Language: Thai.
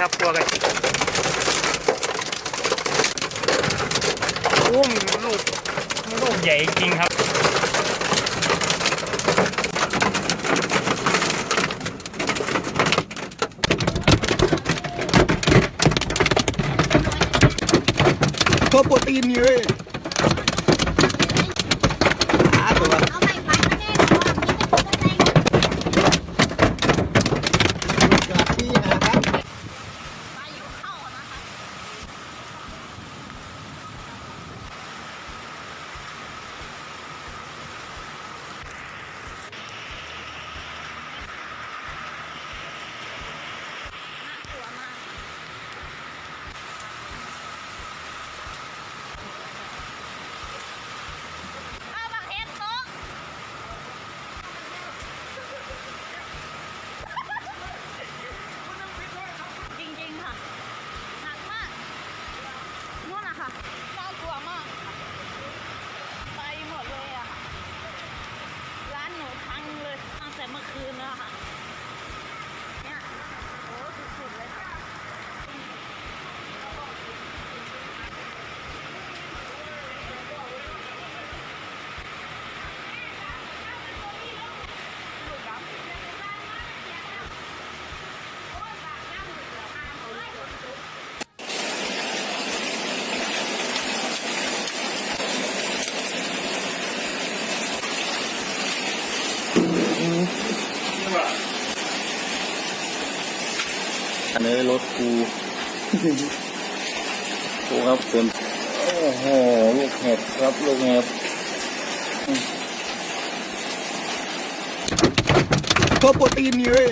ครับตัวไก่โอ้ลูกใหญ่จริงครับโปรตีนนี่เว้ยตัวน่ากลัวมากไปหมดเลยอะค่ะร้านหนูพังเลยตั้งแต่เมื่อคืนแล้วค่ะเนี่ยโอ้สุดๆเลยค่ะอันนี้รถกูโอ้ครับเต็มโอ้โหลูกเห็บครับลูกเห็บโปรตีนนี่เว้ย